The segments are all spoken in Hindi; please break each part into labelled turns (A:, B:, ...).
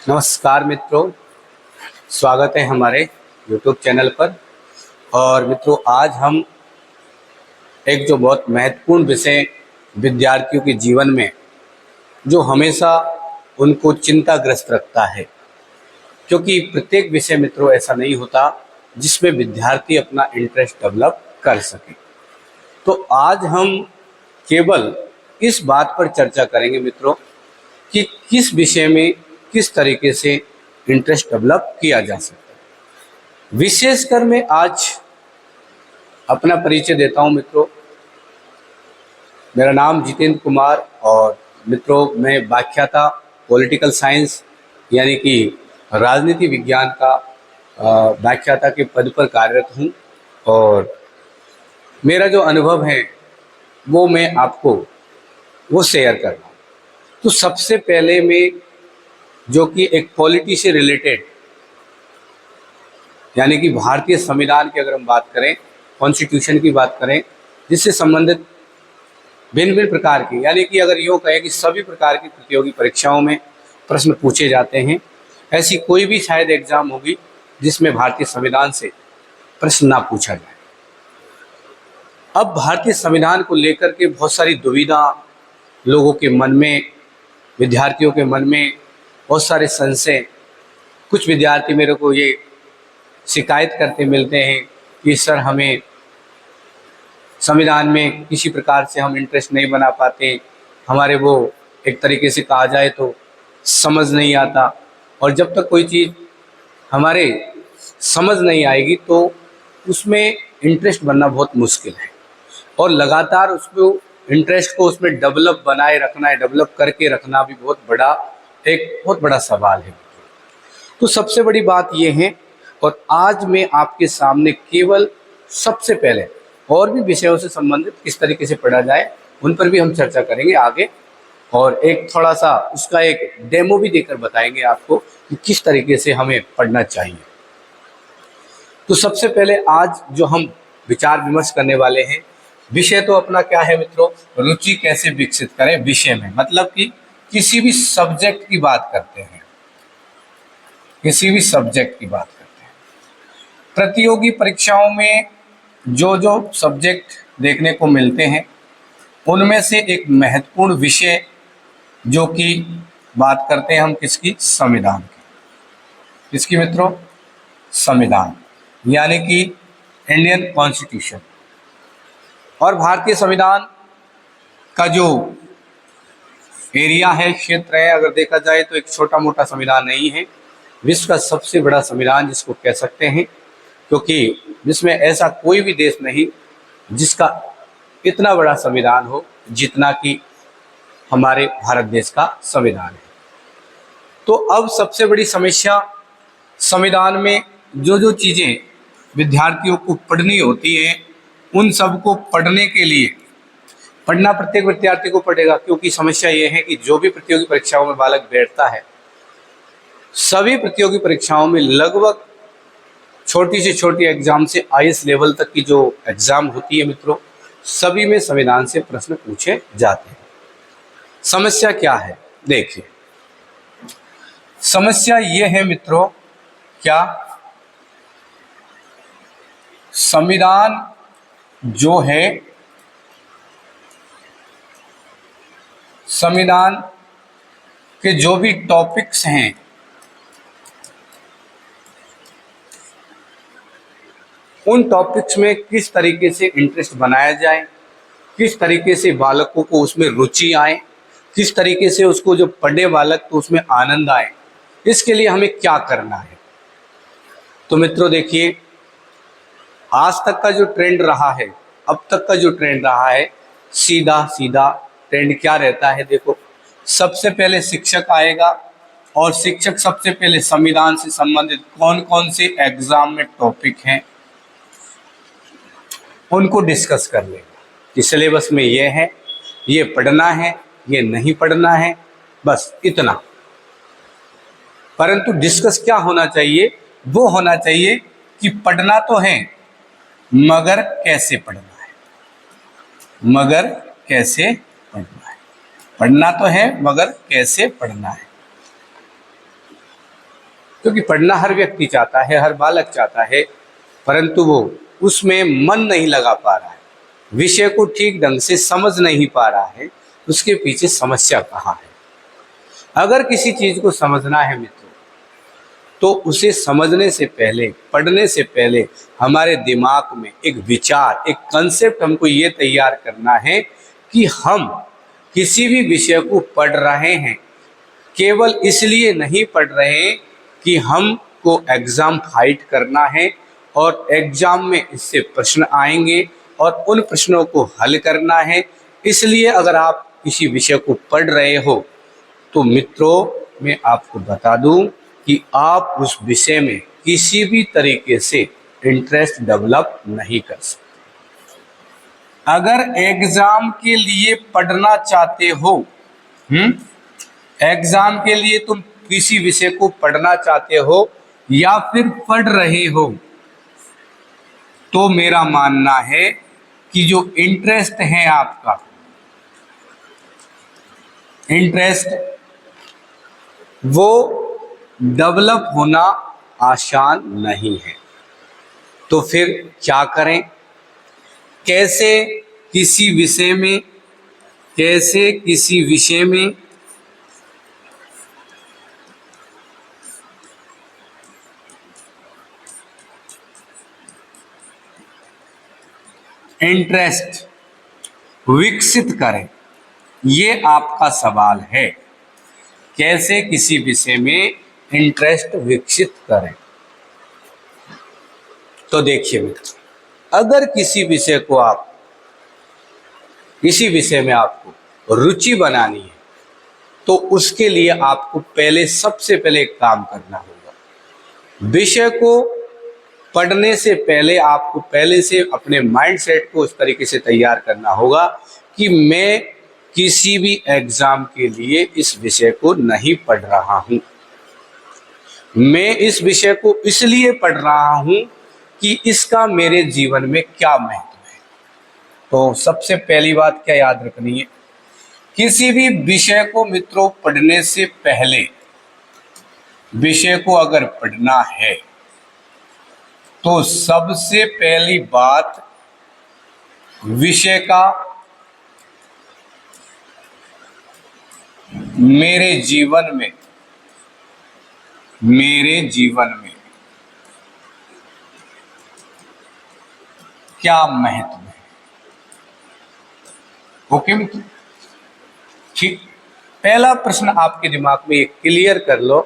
A: नमस्कार मित्रों, स्वागत है हमारे YouTube चैनल पर। और मित्रों, आज हम एक जो बहुत महत्वपूर्ण विषय विद्यार्थियों के जीवन में जो हमेशा उनको चिंताग्रस्त रखता है, क्योंकि प्रत्येक विषय मित्रों ऐसा नहीं होता जिसमें विद्यार्थी अपना इंटरेस्ट डेवलप कर सके। तो आज हम केवल इस बात पर चर्चा करेंगे मित्रों कि किस विषय में किस तरीके से इंटरेस्ट डेवलप किया जा सकता है। विशेषकर मैं आज अपना परिचय देता हूं मित्रों। मेरा नाम जितेंद्र कुमार और मित्रों मैं व्याख्याता पॉलिटिकल साइंस यानी कि राजनीति विज्ञान का व्याख्याता के पद पर कार्यरत हूं। और मेरा जो अनुभव है वो मैं आपको वो शेयर कर रहा हूँ। तो सबसे पहले मैं जो कि एक पॉलिटी से रिलेटेड यानी कि भारतीय संविधान की अगर हम बात करें, कॉन्स्टिट्यूशन की बात करें, जिससे संबंधित भिन्न भिन्न प्रकार की, यानी कि अगर यूँ कहें कि सभी प्रकार की प्रतियोगी परीक्षाओं में प्रश्न पूछे जाते हैं, ऐसी कोई भी शायद एग्जाम होगी जिसमें भारतीय संविधान से प्रश्न ना पूछा जाए। अब भारतीय संविधान को लेकर के बहुत सारी दुविधा लोगों के मन में, विद्यार्थियों के मन में बहुत सारे संशय। कुछ विद्यार्थी मेरे को ये शिकायत करते मिलते हैं कि सर हमें संविधान में किसी प्रकार से हम इंटरेस्ट नहीं बना पाते, हमारे वो एक तरीके से कहा जाए तो समझ नहीं आता, और जब तक कोई चीज़ हमारे समझ नहीं आएगी तो उसमें इंटरेस्ट बनना बहुत मुश्किल है। और लगातार उसको इंटरेस्ट को उसमें डेवलप बनाए रखना है, डेवलप करके रखना भी एक बहुत बड़ा सवाल है। तो सबसे बड़ी बात यह है, और आज मैं आपके सामने केवल सबसे पहले और भी विषयों से संबंधित किस तरीके से पढ़ा जाए उन पर भी हम चर्चा करेंगे आगे, और एक थोड़ा सा उसका एक डेमो भी देकर बताएंगे आपको कि किस तरीके से हमें पढ़ना चाहिए। तो सबसे पहले आज जो हम विचार विमर्श करने वाले हैं, विषय तो अपना क्या है मित्रों, रुचि कैसे विकसित करें विषय में। मतलब कि किसी भी सब्जेक्ट की बात करते हैं, किसी भी सब्जेक्ट की बात करते हैं। प्रतियोगी परीक्षाओं में जो जो सब्जेक्ट देखने को मिलते हैं उनमें से एक महत्वपूर्ण विषय जो कि बात करते हैं हम किसकी, संविधान की। किसकी मित्रों, संविधान, यानी कि इंडियन कॉन्स्टिट्यूशन। और भारतीय संविधान का जो एरिया है, क्षेत्र है, अगर देखा जाए तो एक छोटा मोटा संविधान नहीं है, विश्व का सबसे बड़ा संविधान जिसको कह सकते हैं, क्योंकि जिसमें ऐसा कोई भी देश नहीं जिसका इतना बड़ा संविधान हो जितना कि हमारे भारत देश का संविधान है। तो अब सबसे बड़ी समस्या, संविधान में जो जो चीज़ें विद्यार्थियों को पढ़नी होती हैं उन सब को पढ़ने के लिए पढ़ना प्रत्येक विद्यार्थी को पड़ेगा, क्योंकि समस्या ये है कि जो भी प्रतियोगी परीक्षाओं में बालक बैठता है, सभी प्रतियोगी परीक्षाओं में लगभग छोटी से छोटी एग्जाम से आईएएस लेवल तक की जो एग्जाम होती है मित्रों, सभी में संविधान से प्रश्न पूछे जाते हैं। समस्या क्या है, देखिए समस्या ये है मित्रों, क्या संविधान जो है, संविधान के जो भी टॉपिक्स हैं उन टॉपिक्स में किस तरीके से इंटरेस्ट बनाया जाए, किस तरीके से बालकों को उसमें रुचि आए, किस तरीके से उसको जो पढ़े बालक तो उसमें आनंद आए, इसके लिए हमें क्या करना है। तो मित्रों देखिए, आज तक का जो ट्रेंड रहा है, अब तक का जो ट्रेंड रहा है, सीधा सीधा ट्रेंड क्या रहता है, देखो सबसे पहले शिक्षक आएगा और शिक्षक सबसे पहले संविधान से संबंधित कौन कौन से एग्जाम में टॉपिक हैं उनको डिस्कस कर लेगा कि सिलेबस में ये है, ये पढ़ना है, ये नहीं पढ़ना है, बस इतना। परंतु डिस्कस क्या होना चाहिए, वो होना चाहिए कि पढ़ना तो है मगर कैसे पढ़ना है, मगर कैसे पढ़ना है। पढ़ना तो है मगर कैसे पढ़ना है। क्योंकि पढ़ना हर व्यक्ति चाहता है, हर बालक चाहता है, परंतु वो उसमें मन नहीं लगा पा रहा है, विषय को ठीक ढंग से समझ नहीं पा रहा है। उसके पीछे समस्या कहाँ है? अगर किसी चीज को समझना है मित्रों, तो उसे समझने से पहले, पढ़ने से पहले हमारे दिमाग में एक विचार, एक कंसेप्ट हमको ये तैयार करना है कि हम किसी भी विषय को पढ़ रहे हैं केवल इसलिए नहीं पढ़ रहे हैं कि हमको एग्जाम फाइट करना है और एग्जाम में इससे प्रश्न आएंगे और उन प्रश्नों को हल करना है। इसलिए अगर आप किसी विषय को पढ़ रहे हो तो मित्रों, मैं आपको बता दूं कि आप उस विषय में किसी भी तरीके से इंटरेस्ट डेवलप नहीं कर सकते। अगर एग्जाम के लिए पढ़ना चाहते हो, एग्जाम के लिए तुम किसी विषय को पढ़ना चाहते हो या फिर पढ़ रहे हो, तो मेरा मानना है कि जो इंटरेस्ट है आपका, इंटरेस्ट वो डेवलप होना आसान नहीं है। तो फिर क्या करें? कैसे किसी विषय में इंटरेस्ट विकसित करें, ये आपका सवाल है। कैसे किसी विषय में इंटरेस्ट विकसित करें? तो देखिए मित्र, अगर किसी विषय में आपको रुचि बनानी है तो उसके लिए आपको सबसे पहले एक काम करना होगा। विषय को पढ़ने से पहले आपको पहले से अपने माइंड सेट को उस तरीके से तैयार करना होगा कि मैं किसी भी एग्जाम के लिए इस विषय को नहीं पढ़ रहा हूं, मैं इस विषय को इसलिए पढ़ रहा हूं कि इसका मेरे जीवन में क्या महत्व है। तो सबसे पहली बात क्या याद रखनी है, किसी भी विषय को मित्रों पढ़ने से पहले, विषय को अगर पढ़ना है तो सबसे पहली बात विषय का मेरे जीवन में क्या महत्व है। ओके मित्र, ठीक। पहला प्रश्न आपके दिमाग में एक क्लियर कर लो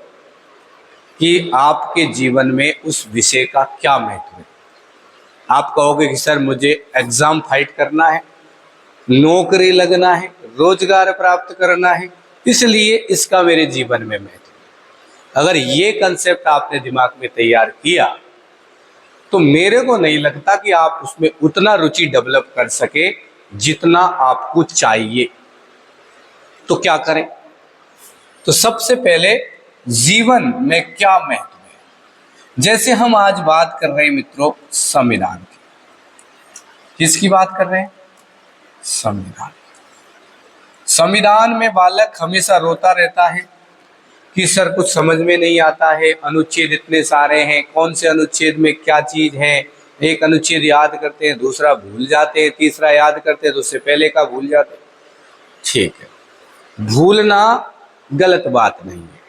A: कि आपके जीवन में उस विषय का क्या महत्व है। आप कहोगे कि सर मुझे एग्जाम फाइट करना है, नौकरी लगना है, रोजगार प्राप्त करना है, इसलिए इसका मेरे जीवन में महत्व है। अगर ये कंसेप्ट आपने दिमाग में तैयार किया तो मेरे को नहीं लगता कि आप उसमें उतना रुचि डेवलप कर सके जितना आपको चाहिए। तो क्या करें? तो सबसे पहले जीवन में क्या महत्व है। जैसे हम आज बात कर रहे हैं मित्रों संविधान की, किसकी बात कर रहे हैं? संविधान। संविधान में बालक हमेशा रोता रहता है कि सर कुछ समझ में नहीं आता है, अनुच्छेद इतने सारे हैं, कौन से अनुच्छेद में क्या चीज है। एक अनुच्छेद याद करते हैं, दूसरा भूल जाते हैं, तीसरा याद करते हैं तो उससे पहले का भूल जाते हैं। ठीक है, भूलना गलत बात नहीं है,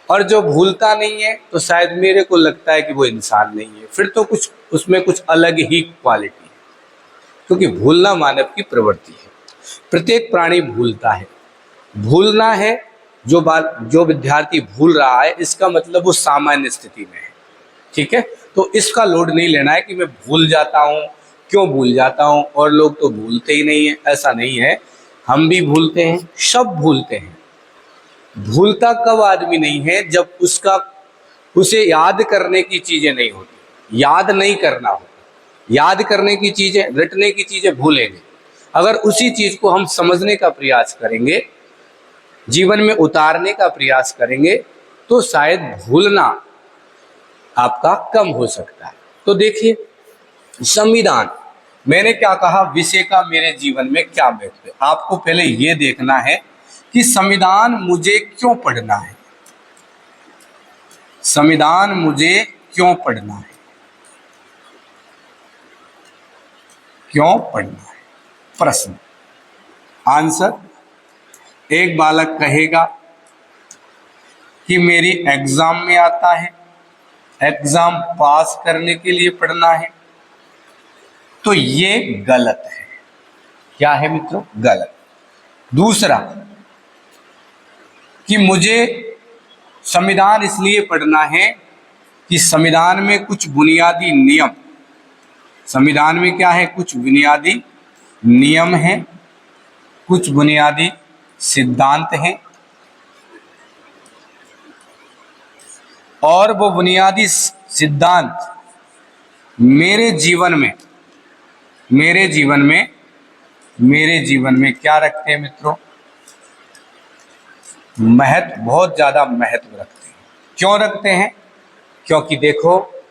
A: और जो भूलता नहीं है तो शायद मेरे को लगता है कि वो इंसान नहीं है, फिर तो कुछ उसमें कुछ अलग ही क्वालिटी है। क्योंकि भूलना मानव की प्रवृत्ति है, प्रत्येक प्राणी भूलता है। भूलना है, जो विद्यार्थी भूल रहा है इसका मतलब वो सामान्य स्थिति में है। ठीक है, तो इसका लोड नहीं लेना है कि मैं भूल जाता हूँ, क्यों भूल जाता हूँ और लोग तो भूलते ही नहीं है। ऐसा नहीं है, हम भी भूलते हैं, सब भूलते हैं। भूलता कब आदमी नहीं है? जब उसे याद करने की चीजें नहीं होती, याद नहीं करना हो। याद करने की चीजें, रटने की चीजें भूलेंगे। अगर उसी चीज को हम समझने का प्रयास करेंगे, जीवन में उतारने का प्रयास करेंगे, तो शायद भूलना आपका कम हो सकता है। तो देखिए, संविधान, मैंने क्या कहा, विषय का मेरे जीवन में क्या महत्व है। आपको पहले ये देखना है कि संविधान मुझे क्यों पढ़ना है। संविधान मुझे क्यों पढ़ना है? क्यों पढ़ना है? प्रश्न। आंसर, एक बालक कहेगा कि मेरी एग्जाम में आता है, एग्जाम पास करने के लिए पढ़ना है, तो ये गलत है। क्या है मित्रों? गलत। दूसरा, कि मुझे संविधान इसलिए पढ़ना है कि संविधान में कुछ बुनियादी नियम, संविधान में क्या है? कुछ बुनियादी नियम हैं, कुछ बुनियादी सिद्धांत हैं, और वो बुनियादी सिद्धांत मेरे जीवन में क्या रखते हैं मित्रों? महत्व, बहुत ज्यादा महत्व रखते हैं। क्यों रखते हैं? क्योंकि देखो,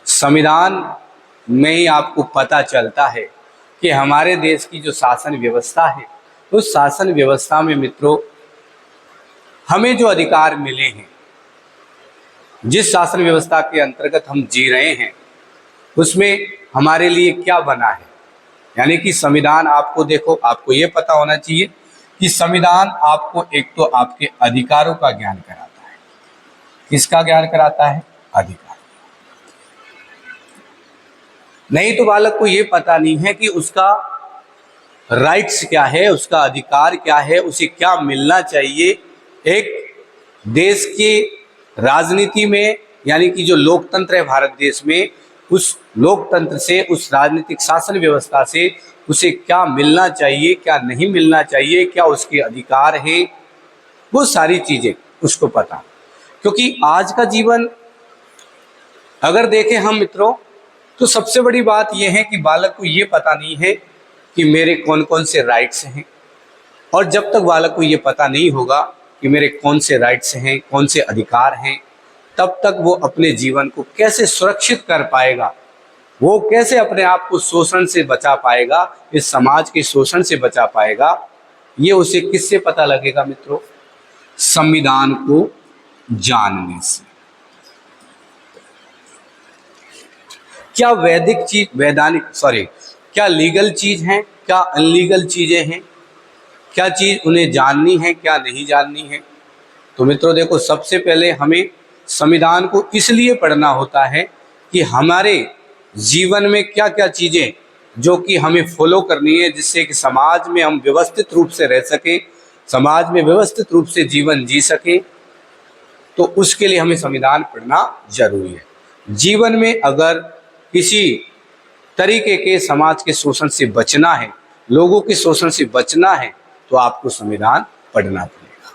A: संविधान में ही आपको पता चलता है कि हमारे देश की जो शासन व्यवस्था है, उस शासन व्यवस्था में मित्रों हमें जो अधिकार मिले हैं, जिस शासन व्यवस्था के अंतर्गत हम जी रहे हैं, उसमें हमारे लिए क्या बना है। यानी कि संविधान, आपको देखो, आपको ये पता होना चाहिए कि संविधान आपको एक तो आपके अधिकारों का ज्ञान कराता है। किसका ज्ञान कराता है? अधिकार। नहीं तो बालक को ये पता नहीं है कि उसका राइट्स क्या है, उसका अधिकार क्या है, उसे क्या मिलना चाहिए। एक देश की राजनीति में, यानी कि जो लोकतंत्र है भारत देश में, उस लोकतंत्र से, उस राजनीतिक शासन व्यवस्था से उसे क्या मिलना चाहिए, क्या नहीं मिलना चाहिए, क्या उसके अधिकार हैं, वो सारी चीजें उसको पता। क्योंकि आज का जीवन अगर देखें हम मित्रों, तो सबसे बड़ी बात यह है कि बालक को ये पता नहीं है कि मेरे कौन कौन से राइट्स हैं। और जब तक बालक को ये पता नहीं होगा कि मेरे कौन से राइट्स हैं, कौन से अधिकार हैं, तब तक वो अपने जीवन को कैसे सुरक्षित कर पाएगा, वो कैसे अपने आप को शोषण से बचा पाएगा, इस समाज के शोषण से बचा पाएगा, ये उसे किससे पता लगेगा मित्रों? संविधान को जानने से। क्या क्या लीगल चीज हैं, क्या अनलीगल चीजें हैं, क्या चीज उन्हें जाननी है, क्या नहीं जाननी है। तो मित्रों देखो, सबसे पहले हमें संविधान को इसलिए पढ़ना होता है कि हमारे जीवन में क्या क्या चीजें जो कि हमें फॉलो करनी है, जिससे कि समाज में हम व्यवस्थित रूप से रह सकें, समाज में व्यवस्थित रूप से जीवन जी सकें। तो उसके लिए हमें संविधान पढ़ना जरूरी है। जीवन में अगर किसी तरीके के समाज के शोषण से बचना है, लोगों के शोषण से बचना है, तो आपको संविधान पढ़ना पड़ेगा।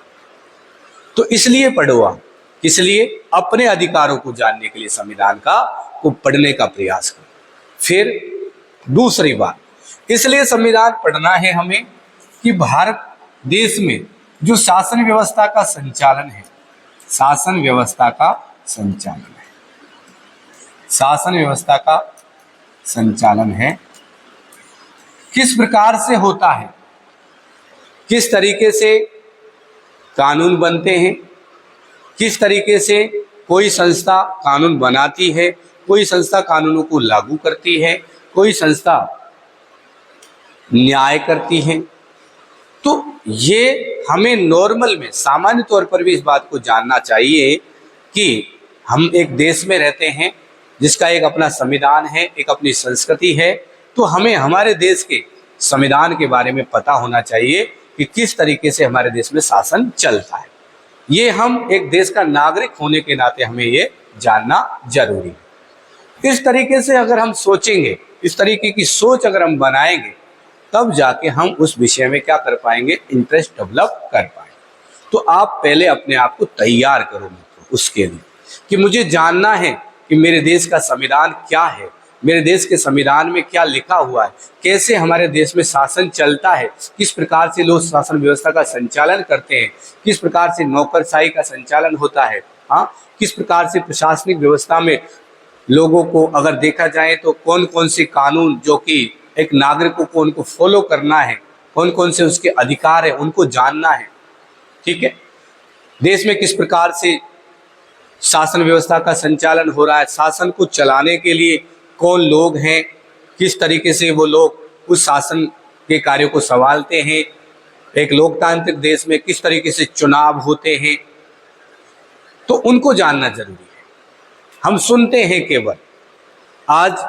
A: तो इसलिए पढ़ो आप, इसलिए अपने अधिकारों को जानने के लिए संविधान को पढ़ने का प्रयास करो। फिर दूसरी बात, इसलिए संविधान पढ़ना है हमें कि भारत देश में जो शासन व्यवस्था का संचालन है, शासन व्यवस्था का संचालन है, शासन व्यवस्था का संचालन है, किस प्रकार से होता है, किस तरीके से कानून बनते हैं, किस तरीके से कोई संस्था कानून बनाती है, कोई संस्था कानूनों को लागू करती है, कोई संस्था न्याय करती है। तो ये हमें नॉर्मल में, सामान्य तौर पर भी इस बात को जानना चाहिए कि हम एक देश में रहते हैं जिसका एक अपना संविधान है, एक अपनी संस्कृति है। तो हमें हमारे देश के संविधान के बारे में पता होना चाहिए कि किस तरीके से हमारे देश में शासन चलता है। ये हम एक देश का नागरिक होने के नाते हमें ये जानना जरूरी है। इस तरीके से अगर हम सोचेंगे, इस तरीके की सोच अगर हम बनाएंगे, तब जाके हम उस विषय में क्या कर पाएंगे? इंटरेस्ट डेवलप कर पाएंगे। तो आप पहले अपने आप को तैयार करो मित्रों उसके लिए कि मुझे जानना है कि मेरे देश का संविधान क्या है, मेरे देश के संविधान में क्या लिखा हुआ है, कैसे हमारे देश में शासन चलता है, किस प्रकार से लोग शासन व्यवस्था का संचालन करते हैं, किस प्रकार से नौकरशाही का संचालन होता है, हाँ, किस प्रकार से प्रशासनिक व्यवस्था में लोगों को अगर देखा जाए तो कौन कौन से कानून जो कि एक नागरिकों को उनको फॉलो करना है, कौन कौन से उसके अधिकार है, उनको जानना है। ठीक है, देश में किस प्रकार से शासन व्यवस्था का संचालन हो रहा है, शासन को चलाने के लिए कौन लोग हैं, किस तरीके से वो लोग उस शासन के कार्यों को संभालते हैं, एक लोकतांत्रिक देश में किस तरीके से चुनाव होते हैं, तो उनको जानना जरूरी है। हम सुनते हैं केवल आज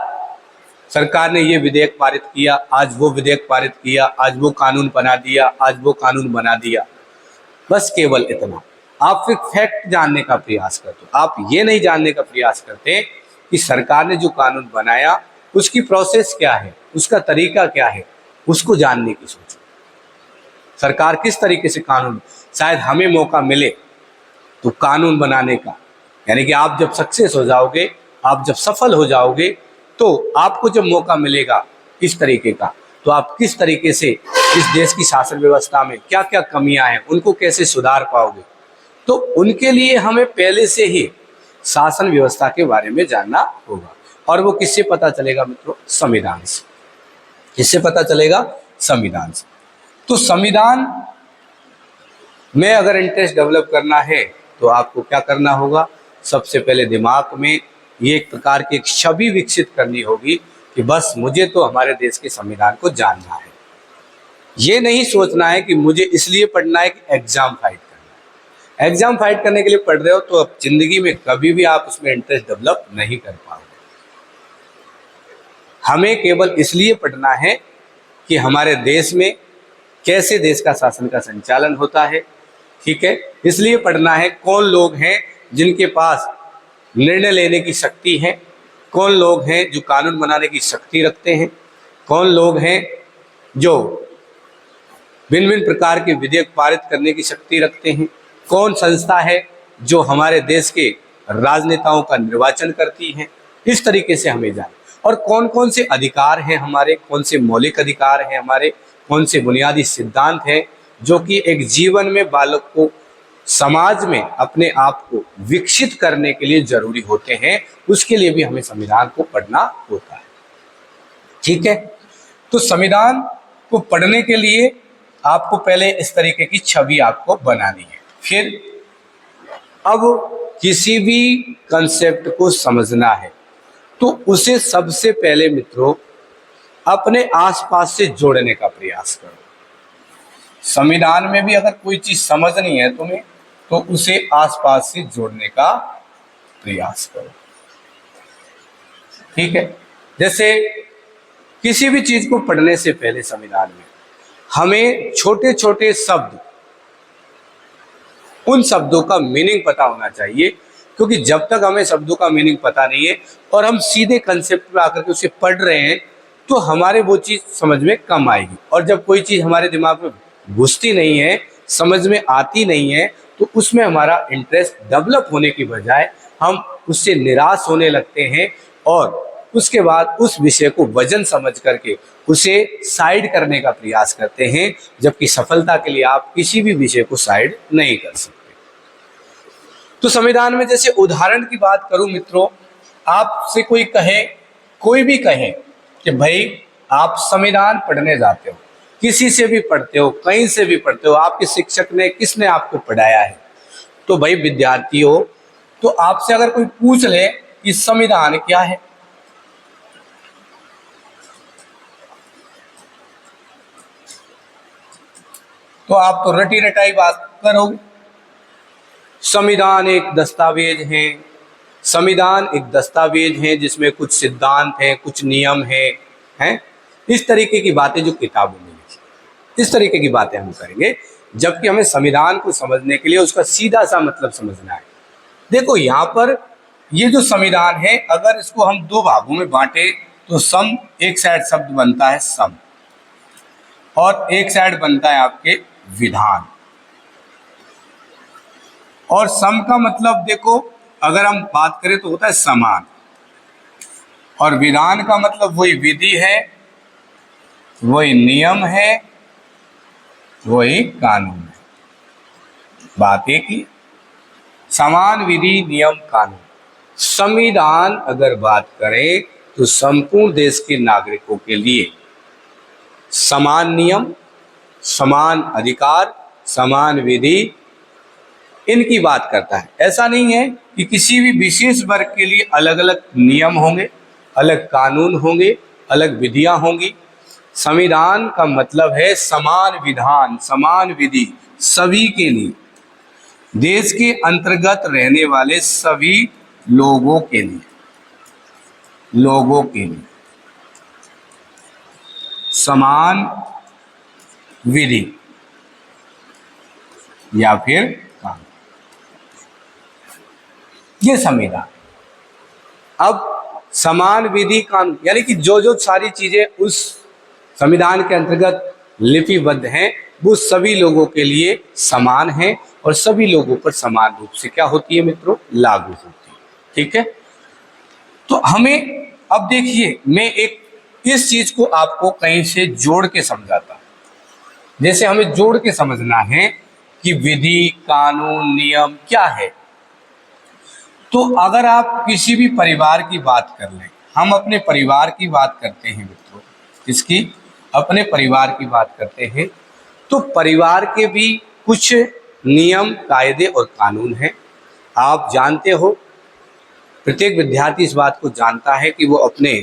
A: सरकार ने ये विधेयक पारित किया, आज वो विधेयक पारित किया, आज वो कानून बना दिया, आज वो कानून बना दिया, बस केवल इतना। आप फिर फैक्ट जानने का प्रयास करते हो, आप ये नहीं जानने का प्रयास करते कि सरकार ने जो कानून बनाया उसकी प्रोसेस क्या है, उसका तरीका क्या है, उसको जानने की सोचो। सरकार किस तरीके से कानून, शायद हमें मौका मिले तो कानून बनाने का, यानी कि आप जब सक्सेस हो जाओगे, आप जब सफल हो जाओगे, तो आपको जब मौका मिलेगा इस तरीके का, तो आप किस तरीके से इस देश की शासन व्यवस्था में क्या क्या कमियां हैं उनको कैसे सुधार पाओगे। तो उनके लिए हमें पहले से ही शासन व्यवस्था के बारे में जानना होगा। और वो किससे पता चलेगा मित्रों? संविधान से। किससे पता चलेगा? संविधान से। तो संविधान में अगर इंटरेस्ट डेवलप करना है तो आपको क्या करना होगा? सबसे पहले दिमाग में ये एक प्रकार की एक छवि विकसित करनी होगी कि बस मुझे तो हमारे देश के संविधान को जानना है। ये नहीं सोचना है कि मुझे इसलिए पढ़ना है कि एग्जाम फाइट करना है। एग्जाम फाइट करने के लिए पढ़ रहे हो तो अब जिंदगी में कभी भी आप उसमें इंटरेस्ट डेवलप नहीं कर पाओगे। हमें केवल इसलिए पढ़ना है कि हमारे देश में कैसे देश का शासन का संचालन होता है, ठीक है। इसलिए पढ़ना है कौन लोग हैं जिनके पास निर्णय लेने की शक्ति है, कौन लोग हैं जो कानून बनाने की शक्ति रखते हैं, कौन लोग हैं जो भिन्न भिन्न प्रकार के विधेयक पारित करने की शक्ति रखते हैं, कौन संस्था है जो हमारे देश के राजनेताओं का निर्वाचन करती है। इस तरीके से हमें जाने, और कौन कौन से अधिकार हैं हमारे, कौन से मौलिक अधिकार हैं हमारे, कौन से बुनियादी सिद्धांत हैं जो कि एक जीवन में बालक को समाज में अपने आप को विकसित करने के लिए जरूरी होते हैं। उसके लिए भी हमें संविधान को पढ़ना होता है, ठीक है। तो संविधान को पढ़ने के लिए आपको पहले इस तरीके की छवि आपको बनानी है। फिर अब किसी भी कंसेप्ट को समझना है तो उसे सबसे पहले मित्रों अपने आसपास से जोड़ने का प्रयास करो। संविधान में भी अगर कोई चीज समझनी है तुम्हें तो उसे आसपास से जोड़ने का प्रयास करो, ठीक है। जैसे किसी भी चीज को पढ़ने से पहले संविधान में हमें छोटे छोटे शब्द, उन शब्दों का मीनिंग पता होना चाहिए, क्योंकि जब तक हमें शब्दों का मीनिंग पता नहीं है और हम सीधे कंसेप्ट पे आकर के उसे पढ़ रहे हैं तो हमारे वो चीज समझ में कम आएगी। और जब कोई चीज हमारे दिमाग में घुसती नहीं है, समझ में आती नहीं है, तो उसमें हमारा इंटरेस्ट डेवलप होने की बजाय हम उससे निराश होने लगते हैं और उसके बाद उस विषय को वजन समझ करके उसे साइड करने का प्रयास करते हैं, जबकि सफलता के लिए आप किसी भी विषय को साइड नहीं कर सकते। तो संविधान में जैसे उदाहरण की बात करूं मित्रों, आपसे कोई भी कहे कि भाई आप संविधान पढ़ने जाते हो, किसी से भी पढ़ते हो, कहीं से भी पढ़ते हो, आपके शिक्षक ने किसने आपको पढ़ाया है, तो भाई विद्यार्थी हो, तो आपसे अगर कोई पूछ ले कि संविधान क्या है, तो आप तो रटी रटाई बात करोगे। संविधान एक दस्तावेज है, संविधान एक दस्तावेज है जिसमें कुछ सिद्धांत हैं, कुछ नियम हैं, इस तरीके की बातें जो किताबों में लिखी, इस तरीके की बातें हम करेंगे। जबकि हमें संविधान को समझने के लिए उसका सीधा सा मतलब समझना है। देखो यहाँ पर ये जो संविधान है, अगर इसको हम दो भागों में बांटे तो सम, एक साइड शब्द बनता है सम और एक साइड बनता है आपके विधान। और सम का मतलब देखो, अगर हम बात करें तो होता है समान, और विधान का मतलब वही विधि है, वही नियम है, वही कानून है। बात एक ही, समान विधि नियम कानून। संविधान अगर बात करें तो संपूर्ण देश के नागरिकों के लिए समान नियम, समान अधिकार, समान विधि इनकी बात करता है। ऐसा नहीं है कि किसी भी विशेष वर्ग के लिए अलग अलग नियम होंगे, अलग कानून होंगे, अलग विधियां होंगी। संविधान का मतलब है समान विधान, समान विधि सभी के लिए, देश के अंतर्गत रहने वाले सभी लोगों के लिए, लोगों के लिए समान विधि या फिर कानून, ये संविधान। अब समान विधि कानून यानी कि जो जो सारी चीजें उस संविधान के अंतर्गत लिपिबद्ध हैं वो सभी लोगों के लिए समान है और सभी लोगों पर समान रूप से क्या होती है मित्रों, लागू होती है। ठीक है, तो हमें अब देखिए, मैं एक इस चीज को आपको कहीं से जोड़ के समझाता हूं। जैसे हमें जोड़ के समझना है कि विधि, कानून, नियम क्या है। तो अगर आप किसी भी परिवार की बात कर लें, हम अपने परिवार की बात करते हैं मित्रों, इसकी अपने परिवार की बात करते हैं, तो परिवार के भी कुछ नियम, कायदे और कानून हैं। आप जानते हो, प्रत्येक विद्यार्थी इस बात को जानता है कि वो अपने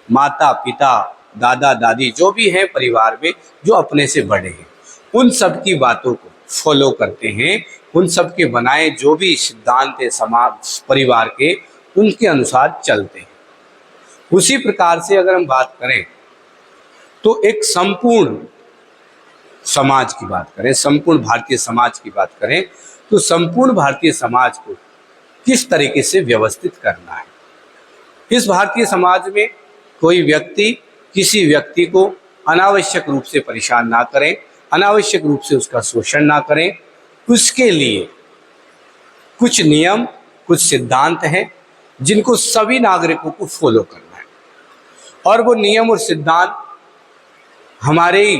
A: माता पिता, दादा दादी जो भी हैं परिवार में, जो अपने से बड़े हैं, उन सब की बातों को फॉलो करते हैं, उन सब के बनाए जो भी सिद्धांत है समाज परिवार के, उनके अनुसार चलते हैं। उसी प्रकार से अगर हम बात करें तो एक संपूर्ण समाज की बात करें, संपूर्ण भारतीय समाज की बात करें, तो संपूर्ण भारतीय समाज को किस तरीके से व्यवस्थित करना है। इस भारतीय समाज में कोई व्यक्ति किसी व्यक्ति को अनावश्यक रूप से परेशान ना करें, अनावश्यक रूप से उसका शोषण ना करें, उसके लिए कुछ नियम, कुछ सिद्धांत हैं जिनको सभी नागरिकों को फॉलो करना है। और वो नियम और सिद्धांत हमारे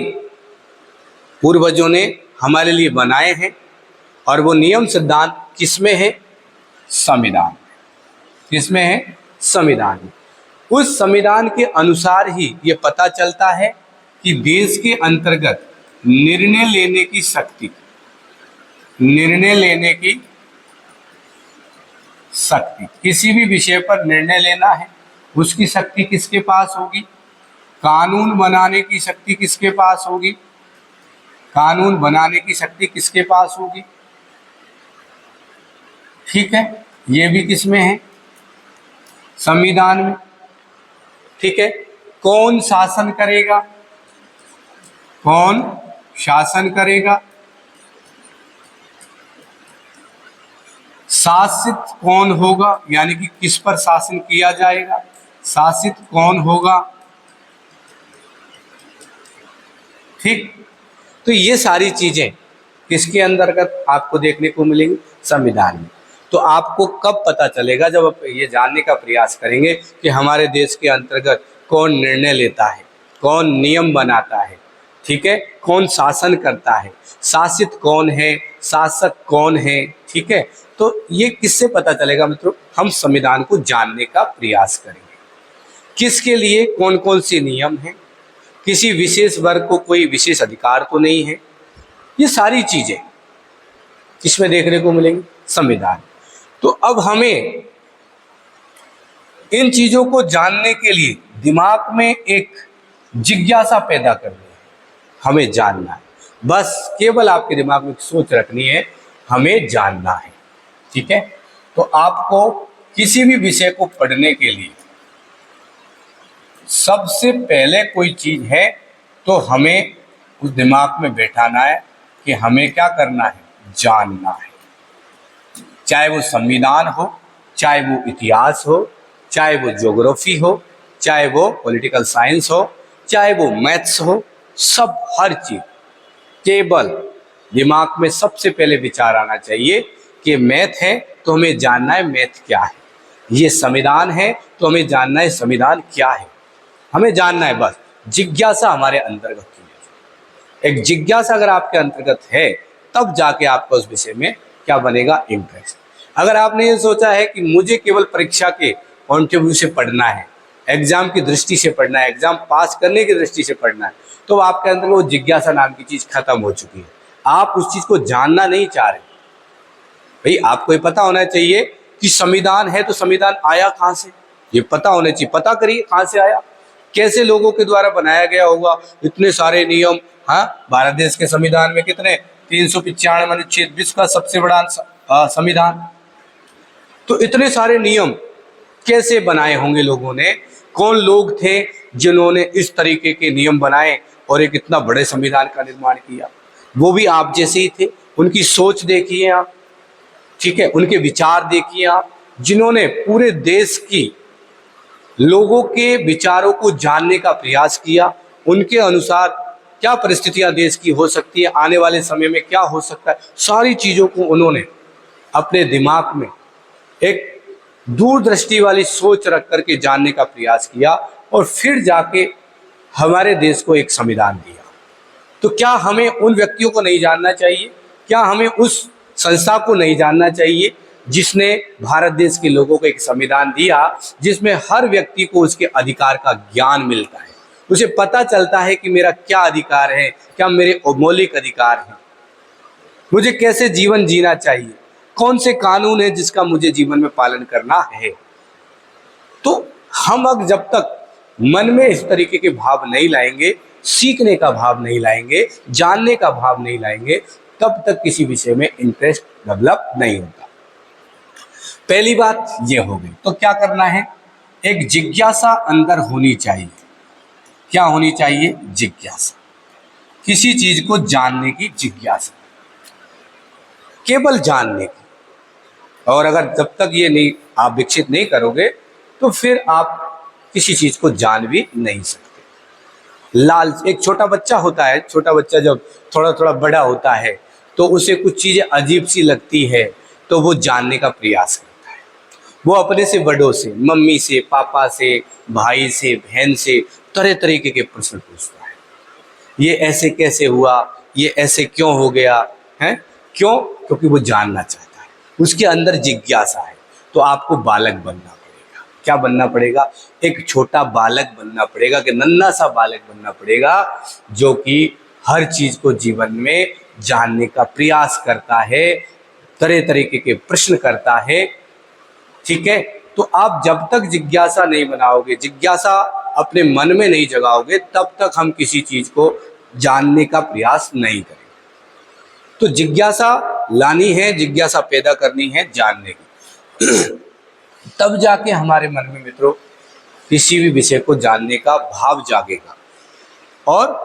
A: पूर्वजों ने हमारे लिए बनाए हैं। और वो नियम सिद्धांत किसमें है? संविधान। किसमें है? संविधान में। उस संविधान के अनुसार ही ये पता चलता है कि देश के अंतर्गत निर्णय लेने की शक्ति, निर्णय लेने की शक्ति, किसी भी विषय पर निर्णय लेना है उसकी शक्ति किसके पास होगी? कानून बनाने की शक्ति किसके पास होगी? कानून बनाने की शक्ति किसके पास होगी? ठीक है, ये भी किसमें है? संविधान में। ठीक है, कौन शासन करेगा? कौन शासन करेगा? शासित कौन होगा, यानी कि किस पर शासन किया जाएगा? शासित कौन होगा? ठीक, तो ये सारी चीजें किसके अंतर्गत आपको देखने को मिलेंगी? संविधान में। तो आपको कब पता चलेगा? जब आप ये जानने का प्रयास करेंगे कि हमारे देश के अंतर्गत कौन निर्णय लेता है, कौन नियम बनाता है, ठीक है, कौन शासन करता है, शासित कौन है, शासक कौन है। ठीक है, तो ये किससे पता चलेगा मित्रों? हम संविधान को जानने का प्रयास करेंगे। किसके लिए कौन कौन से नियम हैं, किसी विशेष वर्ग को कोई विशेष अधिकार तो नहीं है, ये सारी चीजें किसमें देखने को मिलेंगी? संविधान। तो अब हमें इन चीजों को जानने के लिए दिमाग में एक जिज्ञासा पैदा करनी है, हमें जानना है। बस केवल आपके दिमाग में सोच रखनी है, हमें जानना है। ठीक है, तो आपको किसी भी विषय को पढ़ने के लिए सबसे पहले कोई चीज है तो हमें उस दिमाग में बैठाना है कि हमें क्या करना है? जानना है। चाहे वो संविधान हो, चाहे वो इतिहास हो, चाहे वो ज्योग्राफी हो, चाहे वो पॉलिटिकल साइंस हो, चाहे वो मैथ्स हो, सब हर चीज केवल दिमाग में सबसे पहले विचार आना चाहिए कि मैथ है तो हमें जानना है मैथ क्या है, ये संविधान है तो हमें जानना है संविधान क्या है। हमें जानना है, बस जिज्ञासा हमारे अंतर्गत की है। एक जिज्ञासा अगर आपके अंतर्गत है तब जाके आपका उस विषय में क्या बनेगा? इंटरेस्ट। अगर आपने ये सोचा है कि मुझे केवल परीक्षा के पॉइंट ऑफ व्यू से पढ़ना है, एग्जाम की दृष्टि से पढ़ना है, एग्जाम पास करने की दृष्टि से पढ़ना है, तो आपके अंदर वो जिज्ञासा नाम की चीज खत्म हो चुकी है। आप उस चीज को जानना नहीं चाह रहे, भाई आपको ये पता होना चाहिए कि संविधान है तो संविधान आया कहाँ से, ये पता होना चाहिए। पता करिए कहाँ से आया, कैसे लोगों के द्वारा बनाया गया होगा। इतने सारे नियम, हाँ, भारत देश के संविधान में कितने 395 अनुच्छेद, विश्व का सबसे बड़ा संविधान। तो इतने सारे नियम कैसे बनाए होंगे लोगों ने, कौन लोग थे जिन्होंने इस तरीके के नियम बनाए और एक इतना बड़े संविधान का निर्माण किया। वो भी आप जैसे ही थे। उनकी सोच देखिए आप, ठीक है, उनके विचार देखिए आप, जिन्होंने पूरे देश की लोगों के विचारों को जानने का प्रयास किया। उनके अनुसार क्या परिस्थितियां देश की हो सकती है, आने वाले समय में क्या हो सकता है, सारी चीजों को उन्होंने अपने दिमाग में एक दूरदृष्टि वाली सोच रख करके जानने का प्रयास किया और फिर जाके हमारे देश को एक संविधान दिया। तो क्या हमें उन व्यक्तियों को नहीं जानना चाहिए? क्या हमें उस संस्था को नहीं जानना चाहिए जिसने भारत देश के लोगों को एक संविधान दिया, जिसमें हर व्यक्ति को उसके अधिकार का ज्ञान मिलता है, उसे पता चलता है कि मेरा क्या अधिकार है, क्या मेरे मौलिक अधिकार हैं, मुझे कैसे जीवन जीना चाहिए, कौन से कानून है जिसका मुझे जीवन में पालन करना है। तो हम अब जब तक मन में इस तरीके के भाव नहीं लाएंगे, सीखने का भाव नहीं लाएंगे, जानने का भाव नहीं लाएंगे, तब तक किसी विषय में इंटरेस्ट डेवलप नहीं होता। पहली बात ये हो गई। तो क्या करना है, एक जिज्ञासा अंदर होनी चाहिए। क्या होनी चाहिए? जिज्ञासा, किसी चीज को जानने की जिज्ञासा, केवल जानने की। और अगर जब तक ये नहीं आप विकसित नहीं करोगे तो फिर आप किसी चीज को जान भी नहीं सकते। लालच, एक छोटा बच्चा होता है, छोटा बच्चा जब थोड़ा थोड़ा बड़ा होता है तो उसे कुछ चीजें अजीब सी लगती है तो वो जानने का प्रयास करता है। वो अपने से बड़ों से, मम्मी से, पापा से, भाई से, बहन से तरह तरीके के प्रश्न पूछता है। ये ऐसे कैसे हुआ, ये ऐसे क्यों हो गया है, क्यों? क्योंकि वो जानना चाहता है, उसके अंदर जिज्ञासा है। तो आपको बालक बनना पड़ेगा। क्या बनना पड़ेगा? एक छोटा बालक बनना पड़ेगा, कि नन्हा सा बालक बनना पड़ेगा जो कि हर चीज को जीवन में जानने का प्रयास करता है, तरह तरीके के प्रश्न करता है। ठीक है, तो आप जब तक जिज्ञासा नहीं बनाओगे, जिज्ञासा अपने मन में नहीं जगाओगे, तब तक हम किसी चीज को जानने का प्रयास नहीं करेंगे। तो जिज्ञासा लानी है, जिज्ञासा पैदा करनी है जानने की। तब जाके हमारे मन में मित्रों किसी भी विषय को जानने का भाव जागेगा। और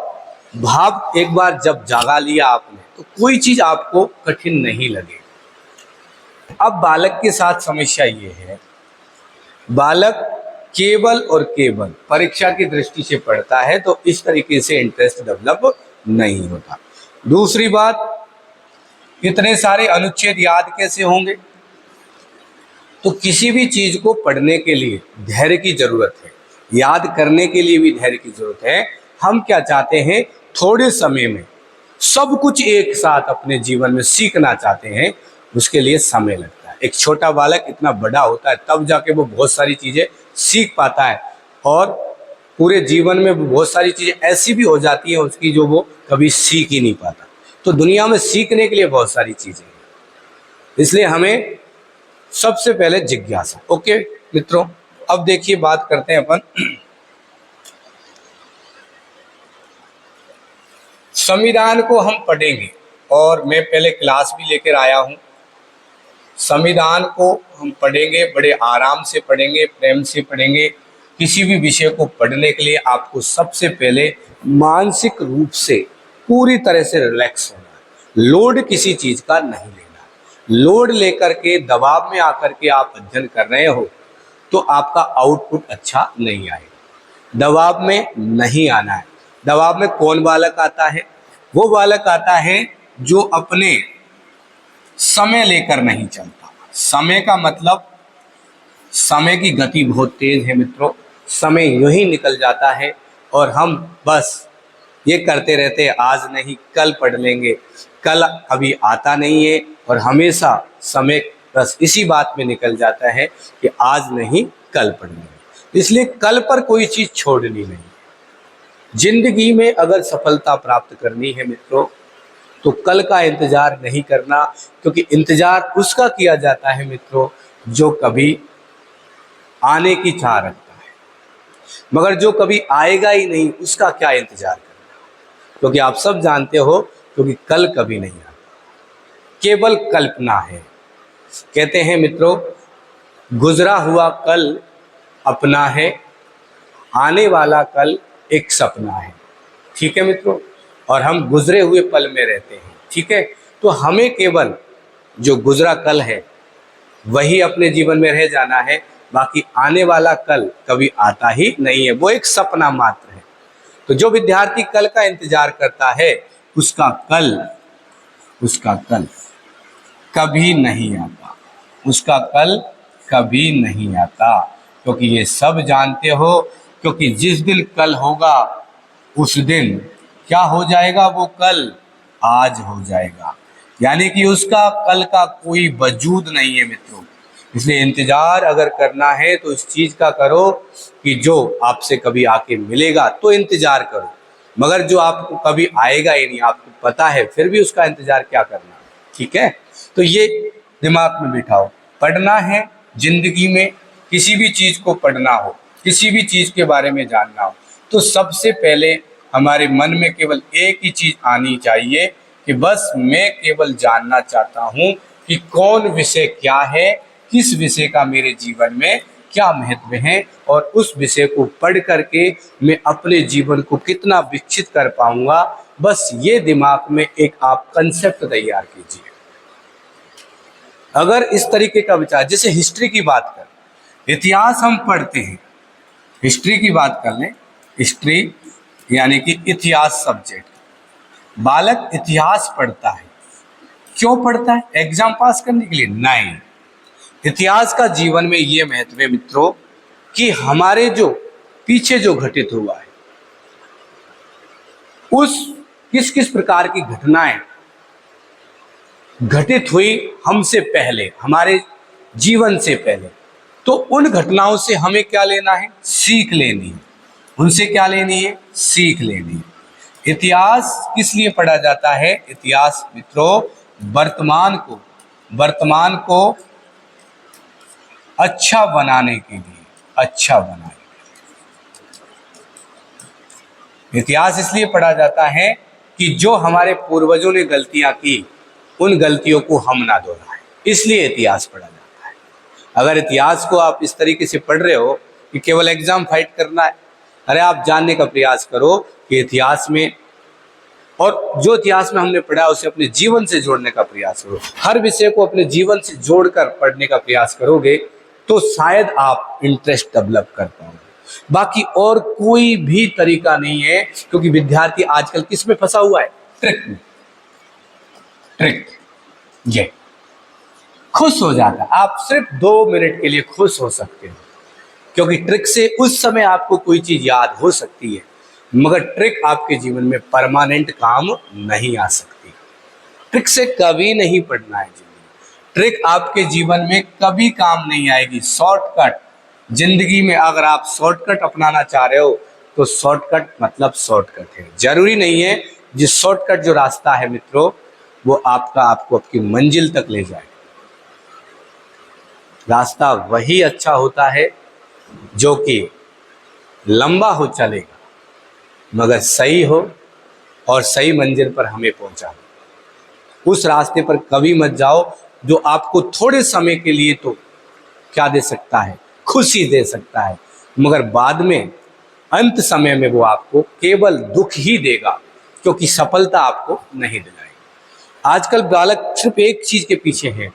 A: भाव एक बार जब जागा लिया आपने तो कोई चीज आपको कठिन नहीं लगेगी। अब बालक के साथ समस्या ये है, बालक केवल और केवल परीक्षा की दृष्टि से पढ़ता है तो इस तरीके से इंटरेस्ट डेवलप नहीं होता। दूसरी बात, इतने सारे अनुच्छेद याद कैसे होंगे? तो किसी भी चीज को पढ़ने के लिए धैर्य की जरूरत है, याद करने के लिए भी धैर्य की जरूरत है। हम क्या चाहते हैं? थोड़े समय में सब कुछ एक साथ अपने जीवन में सीखना चाहते हैं, उसके लिए समय लगता है। एक छोटा बालक इतना बड़ा होता है तब जाके वो बहुत सारी चीजें सीख पाता है, और पूरे जीवन में बहुत सारी चीजें ऐसी भी हो जाती हैं उसकी जो वो कभी सीख ही नहीं पाता। तो दुनिया में सीखने के लिए बहुत सारी चीजें हैं, इसलिए हमें सबसे पहले जिज्ञासा। ओके मित्रों, अब देखिए बात करते हैं अपन संविधान को हम पढ़ेंगे, और मैं पहले क्लास भी लेकर आया हूं। संविधान को हम पढ़ेंगे, बड़े आराम से पढ़ेंगे, प्रेम से पढ़ेंगे। किसी भी विषय को पढ़ने के लिए आपको सबसे पहले मानसिक रूप से पूरी तरह से रिलैक्स होना है। लोड किसी चीज का नहीं लेना। लोड लेकर के दबाव में आकर के आप अध्ययन कर रहे हो तो आपका आउटपुट अच्छा नहीं आएगा। दबाव में नहीं आना है। दबाव में कौन बालक आता है? वो बालक आता है जो अपने समय लेकर नहीं चलता। समय का मतलब, समय की गति बहुत तेज है मित्रों। समय यूं ही निकल जाता है और हम बस ये करते रहते हैं, आज नहीं कल पढ़ लेंगे, कल अभी आता नहीं है, और हमेशा समय बस इसी बात में निकल जाता है कि आज नहीं कल पढ़ लेंगे। इसलिए कल पर कोई चीज छोड़नी नहीं। जिंदगी में अगर सफलता प्राप्त करनी है मित्रों तो कल का इंतजार नहीं करना, क्योंकि इंतजार उसका किया जाता है मित्रों जो कभी आने की चाह रखता है, मगर जो कभी आएगा ही नहीं उसका क्या इंतजार करना, क्योंकि आप सब जानते हो क्योंकि कल कभी नहीं आता, केवल कल्पना है। कहते हैं मित्रों, गुजरा हुआ कल अपना है, आने वाला कल एक सपना है। ठीक है मित्रों, और हम गुजरे हुए पल में रहते हैं। ठीक है, तो हमें केवल जो गुजरा कल है वही अपने जीवन में रह जाना है, बाकी आने वाला कल कभी आता ही नहीं है, वो एक सपना मात्र है। तो जो विद्यार्थी कल का इंतजार करता है उसका कल कभी नहीं आता, उसका कल कभी नहीं आता, क्योंकि ये सब जानते हो, क्योंकि जिस दिन कल होगा उस दिन क्या हो जाएगा, वो कल आज हो जाएगा, यानी कि उसका कल का कोई वजूद नहीं है मित्रों। इसलिए इंतजार अगर करना है तो इस चीज का करो कि जो आपसे कभी आके मिलेगा तो इंतजार करो, मगर जो आपको कभी आएगा ही नहीं, आपको पता है, फिर भी उसका इंतजार क्या करना। ठीक है, तो ये दिमाग में बिठाओ। पढ़ना है जिंदगी में, किसी भी चीज को पढ़ना हो, किसी भी चीज के बारे में जानना हो, तो सबसे पहले हमारे मन में केवल एक ही चीज आनी चाहिए कि बस मैं केवल जानना चाहता हूं कि कौन विषय क्या है, किस विषय का मेरे जीवन में क्या महत्व है, और उस विषय को पढ़ करके मैं अपने जीवन को कितना विकसित कर पाऊंगा। बस ये दिमाग में एक आप कंसेप्ट तैयार कीजिए। अगर इस तरीके का विचार, जैसे हिस्ट्री की बात करें, इतिहास हम पढ़ते हैं, हिस्ट्री की बात कर लें, हिस्ट्री यानी कि इतिहास सब्जेक्ट, बालक इतिहास पढ़ता है, क्यों पढ़ता है? एग्जाम पास करने के लिए? नहीं, इतिहास का जीवन में ये महत्व है मित्रों कि हमारे जो पीछे जो घटित हुआ है, उस किस किस प्रकार की घटनाएं घटित हुई हमसे पहले, हमारे जीवन से पहले, तो उन घटनाओं से हमें क्या लेना है? सीख लेनी है। उनसे क्या लेनी है? सीख लेनी है। इतिहास किस लिए पढ़ा जाता है? इतिहास मित्रों वर्तमान को अच्छा बनाने के लिए, अच्छा बनाने इतिहास इसलिए पढ़ा जाता है कि जो हमारे पूर्वजों ने गलतियां की, उन गलतियों को हम ना दोहराएं, इसलिए इतिहास पढ़ा जाता है। अगर इतिहास को आप इस तरीके से पढ़ रहे हो कि केवल एग्जाम फाइट करना है, अरे आप जानने का प्रयास करो कि इतिहास में, और जो इतिहास में हमने पढ़ा उसे अपने जीवन से जोड़ने का प्रयास करो। हर विषय को अपने जीवन से जोड़कर पढ़ने का प्रयास करोगे तो शायद आप इंटरेस्ट डेवलप कर पाओगे। बाकी और कोई भी तरीका नहीं है, क्योंकि विद्यार्थी आजकल किस में फंसा हुआ है? ट्रिक में। ट्रिक, ये खुश हो जाता है, आप सिर्फ 2 मिनट के लिए खुश हो सकते हो, क्योंकि ट्रिक से उस समय आपको कोई चीज याद हो सकती है, मगर ट्रिक आपके जीवन में परमानेंट काम नहीं आ सकती। ट्रिक से कभी नहीं पढ़ना है जिंदगी, ट्रिक आपके जीवन में कभी काम नहीं आएगी। शॉर्टकट, जिंदगी में अगर आप शॉर्टकट अपनाना चाह रहे हो तो शॉर्टकट मतलब शॉर्टकट है, जरूरी नहीं है जिस शॉर्टकट जो रास्ता है मित्रों वो आपको आपकी मंजिल तक ले जाए। रास्ता वही अच्छा होता है जो कि लंबा हो चलेगा मगर सही हो और सही मंजिल पर हमें पहुंचा। उस रास्ते पर कभी मत जाओ जो आपको थोड़े समय के लिए तो क्या दे सकता है? खुशी दे सकता है, मगर बाद में अंत समय में वो आपको केवल दुख ही देगा, क्योंकि सफलता आपको नहीं दिलाएगी। आजकल बालक सिर्फ एक चीज के पीछे है,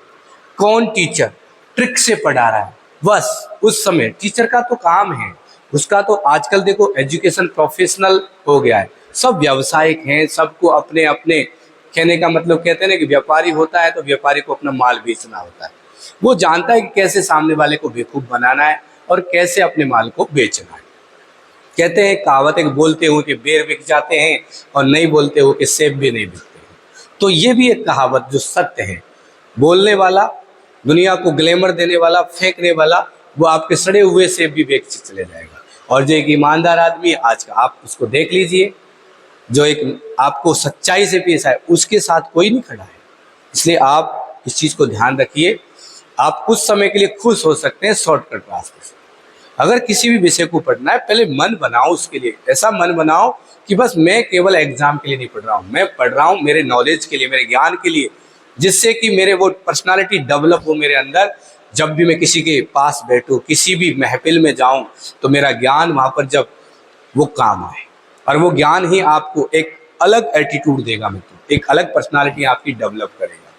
A: कौन टीचर ट्रिक से पढ़ा रहा है, बस उस समय टीचर का तो काम है, उसका तो आजकल देखो एजुकेशन प्रोफेशनल हो गया है, सब व्यावसायिक हैं, सबको अपने अपने, कहने का मतलब कहते हैं ना कि व्यापारी होता है तो व्यापारी को अपना माल बेचना होता है, वो जानता है कि कैसे सामने वाले को बेवकूफ बनाना है और कैसे अपने माल को बेचना है। कहते हैं, कहावत एक, बोलते हो कि बेर बिक जाते हैं और नहीं बोलते हो कि सेब भी नहीं बिकते हैं। तो ये भी एक कहावत जो सत्य है, बोलने वाला, दुनिया को ग्लैमर देने वाला, फेंकने वाला, वो आपके सड़े हुए सेब भी बेच चले जाएगा। और जो एक ईमानदार आदमी है आज का, आप उसको देख लीजिए, जो एक आपको सच्चाई से पेश आए, उसके साथ कोई नहीं खड़ा है। इसलिए आप इस चीज़ को ध्यान रखिए। आप कुछ समय के लिए खुश हो सकते हैं शॉर्टकट रास्ते से। अगर किसी भी विषय को पढ़ना है, पहले मन बनाओ उसके लिए। ऐसा मन बनाओ कि बस मैं केवल एग्जाम के लिए नहीं पढ़ रहा हूँ, मैं पढ़ रहा हूँ मेरे नॉलेज के लिए, मेरे ज्ञान के लिए, जिससे कि मेरे वो पर्सनालिटी डेवलप हो मेरे अंदर। जब भी मैं किसी के पास बैठूं, किसी भी महफिल में जाऊं, तो मेरा ज्ञान वहाँ पर जब वो काम आए, और वो ज्ञान ही आपको एक अलग एटीट्यूड देगा मित्रों, एक अलग पर्सनालिटी आपकी डेवलप करेगा।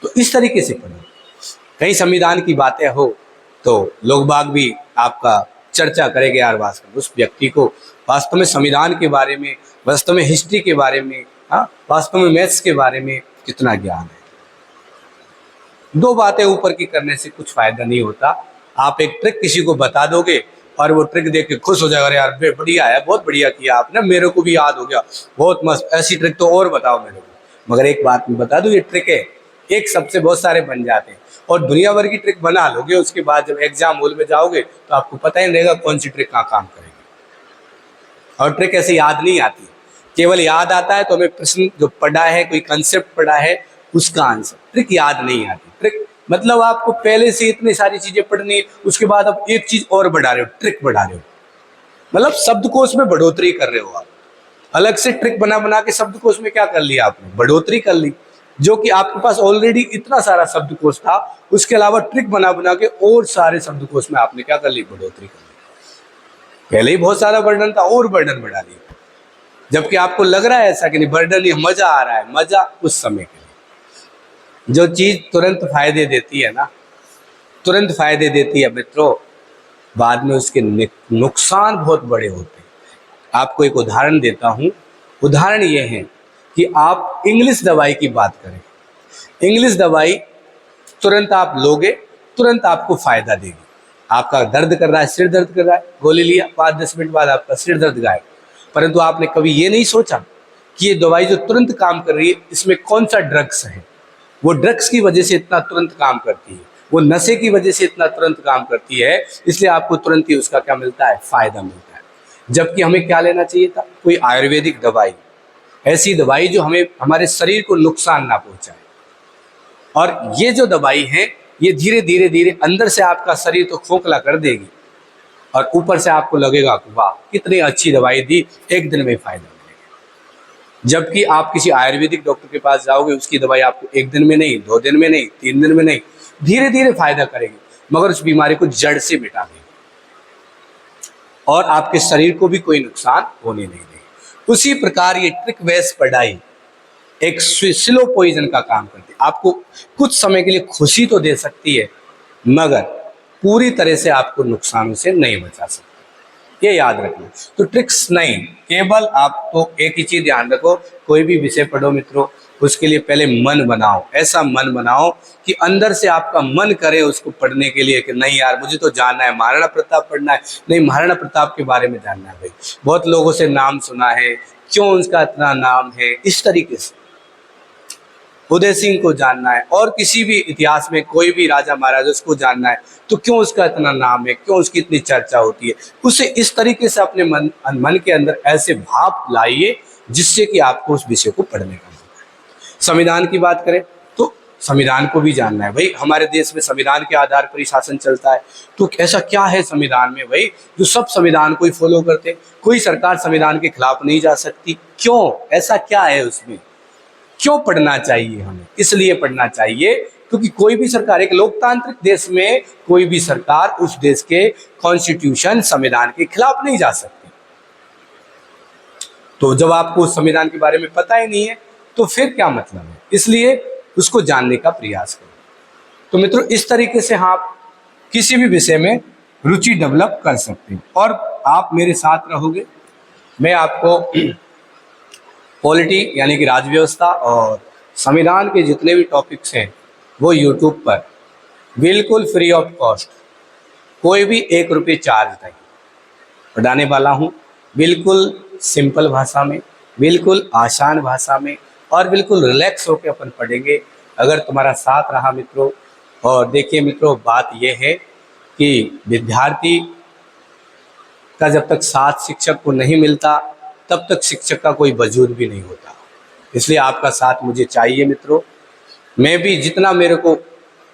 A: तो इस तरीके से पढ़ो। कहीं संविधान की बातें हो तो लोग बाग भी आपका चर्चा करेंगे, यार वास्तव उस व्यक्ति को वास्तव में संविधान के बारे में, वास्तव में हिस्ट्री के बारे में, हाँ वास्तव में मैथ्स के बारे में कितना ज्ञान है। दो बातें ऊपर की करने से कुछ फायदा नहीं होता। आप एक ट्रिक किसी को बता दोगे और वो ट्रिक देख के खुश हो जाएगा, अरे यार बढ़िया है, बहुत बढ़िया किया आपने, मेरे को भी याद हो गया, बहुत मस्त, ऐसी ट्रिक तो और बताओ मेरे को। मगर एक बात मैं बता दूं, ये ट्रिक है, एक सबसे बहुत सारे बन जाते हैं, और दुनिया भर की ट्रिक बना लोगे, उसके बाद जब एग्जाम हॉल में जाओगे तो आपको पता ही नहीं रहेगा कौन सी ट्रिक कहाँ काम करेगी। और ट्रिक ऐसे याद नहीं आती, केवल याद आता है तो हमें प्रश्न जो पढ़ा है, कोई कंसेप्ट पढ़ा है, उसका आंसर। ट्रिक याद नहीं आती। ट्रिक मतलब आपको पहले से इतनी सारी चीजें पढ़नी है, उसके बाद अब एक चीज और बढ़ा रहे हो, ट्रिक बढ़ा रहे हो, मतलब शब्दकोश में बढ़ोतरी कर रहे हो आप। अलग से ट्रिक बना बना के शब्दकोश में क्या कर लिया आपने, बढ़ोतरी कर ली। जो कि आपके पास ऑलरेडी इतना सारा शब्दकोश था, उसके अलावा ट्रिक बना बना के और सारे शब्दकोश में आपने क्या कर ली, बढ़ोतरी कर ली। पहले ही बहुत सारा बर्डन था और बर्डन बढ़ा दिया, जबकि आपको लग रहा है ऐसा कि नहीं बर्डन, ये मजा आ रहा है। मजा उस समय के लिए। जो चीज तुरंत फायदे देती है ना, तुरंत फायदे देती है मित्रों, बाद में उसके नुकसान बहुत बड़े होते हैं। आपको एक उदाहरण देता हूँ। उदाहरण ये है कि आप इंग्लिश दवाई की बात करें। इंग्लिश दवाई तुरंत आप लोगे, तुरंत आपको फायदा देगी। आपका दर्द कर रहा है, सिर दर्द कर रहा है, गोली लिया, 5-10 मिनट बाद आपका सिर दर्द गायब। परंतु आपने कभी ये नहीं सोचा कि ये दवाई जो तुरंत काम कर रही है, इसमें कौन सा ड्रग्स है, वो ड्रग्स की वजह से इतना तुरंत काम करती है, वो नशे की वजह से इतना तुरंत काम करती है, इसलिए आपको तुरंत ही उसका क्या मिलता है, फायदा मिलता है। जबकि हमें क्या लेना चाहिए था, कोई आयुर्वेदिक दवाई, ऐसी दवाई जो हमें हमारे शरीर को नुकसान ना पहुंचाए। और ये जो दवाई है, ये धीरे धीरे धीरे अंदर से आपका शरीर तो खोखला कर देगी, और ऊपर से आपको लगेगा कि वाह कितनी अच्छी दवाई दी, एक दिन में फायदा मिलेगा। जबकि आप किसी आयुर्वेदिक डॉक्टर के पास जाओगे, उसकी दवाई आपको एक दिन में नहीं, 2 दिन में नहीं, 3 दिन में नहीं, धीरे धीरे फायदा करेगी, मगर उस बीमारी को जड़ से मिटा देगी, और आपके शरीर को भी कोई नुकसान होने नहीं देगी। उसी प्रकार ये ट्रिक बेस्ड पढ़ाई एक स्लो पॉइजन का काम करती है। आपको कुछ समय के लिए खुशी तो दे सकती है, मगर पूरी तरह से आपको नुकसानों से नहीं बचा सकती, ये याद रखना। तो ट्रिक्स नहीं, केवल आप तो एक ही चीज ध्यान रखो, कोई भी विषय पढ़ो मित्रों, उसके लिए पहले मन बनाओ। ऐसा मन बनाओ कि अंदर से आपका मन करे उसको पढ़ने के लिए, कि नहीं यार मुझे तो जानना है, महाराणा प्रताप पढ़ना है, नहीं महाराणा प्रताप के बारे में जानना है। भाई बहुत लोगों से नाम सुना है, क्यों उसका इतना नाम है, इस तरीके से उदय सिंह को जानना है, और किसी भी इतिहास में कोई भी राजा महाराजा उसको जानना है, तो क्यों उसका इतना नाम है, क्यों उसकी इतनी चर्चा होती है। उसे इस तरीके से अपने मन के अंदर ऐसे भाव लाइए जिससे कि आपको उस विषय को पढ़ने का मौका है। संविधान की बात करें तो संविधान को भी जानना है। भाई हमारे देश में संविधान के आधार पर ही शासन चलता है, तो ऐसा क्या है संविधान में भाई जो सब संविधान को ही फॉलो करते हैं, कोई सरकार संविधान के खिलाफ नहीं जा सकती, क्यों, ऐसा क्या है उसमें, क्यों पढ़ना चाहिए हमें? इसलिए पढ़ना चाहिए क्योंकि कोई भी सरकार, एक लोकतांत्रिक देश में कोई भी सरकार उस देश के कॉन्स्टिट्यूशन संविधान के खिलाफ नहीं जा सकती। तो जब आपको संविधान के बारे में पता ही नहीं है तो फिर क्या मतलब है, इसलिए उसको जानने का प्रयास करो। तो मित्रों इस तरीके से आप किसी भी विषय में रुचि डेवलप कर सकते हैं, और आप मेरे साथ रहोगे, मैं आपको पॉलिटी यानी कि राज्य व्यवस्था और संविधान के जितने भी टॉपिक्स हैं वो यूट्यूब पर बिल्कुल फ्री ऑफ कॉस्ट, कोई भी 1 रुपये चार्ज नहीं पढ़ाने वाला हूँ। बिल्कुल सिंपल भाषा में, बिल्कुल आसान भाषा में, और बिल्कुल रिलैक्स होकर अपन पढ़ेंगे अगर तुम्हारा साथ रहा मित्रों। और देखिए मित्रों, बात यह है कि विद्यार्थी का जब तक साथ शिक्षक को नहीं मिलता तब तक शिक्षक का कोई वजूद भी नहीं होता। इसलिए आपका साथ मुझे चाहिए मित्रों। मैं भी जितना मेरे को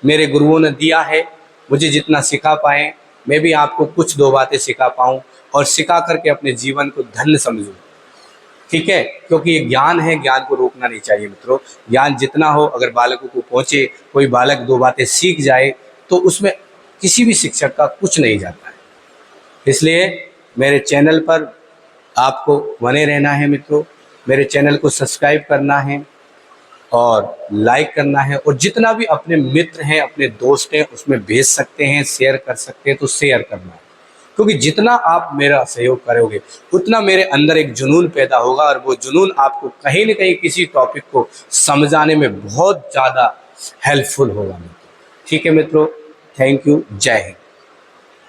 A: मेरे गुरुओं ने दिया है, मुझे जितना सिखा पाए, मैं भी आपको कुछ दो बातें सिखा पाऊँ और सिखा करके अपने जीवन को धन्य समझूँ। ठीक है, क्योंकि ये ज्ञान है, ज्ञान को रोकना नहीं चाहिए मित्रों। ज्ञान जितना हो, अगर बालकों को पहुँचे, कोई बालक दो बातें सीख जाए तो उसमें किसी भी शिक्षक का कुछ नहीं जाता है। इसलिए मेरे चैनल पर आपको बने रहना है मित्रों। मेरे चैनल को सब्सक्राइब करना है और लाइक करना है, और जितना भी अपने मित्र हैं, अपने दोस्त हैं, उसमें भेज सकते हैं, शेयर कर सकते हैं तो शेयर करना है। क्योंकि जितना आप मेरा सहयोग करोगे उतना मेरे अंदर एक जुनून पैदा होगा, और वो जुनून आपको कहीं न कहीं किसी टॉपिक को समझाने में बहुत ज़्यादा हेल्पफुल होगा मित्रों। ठीक है मित्रों, थैंक यू, जय हिंद।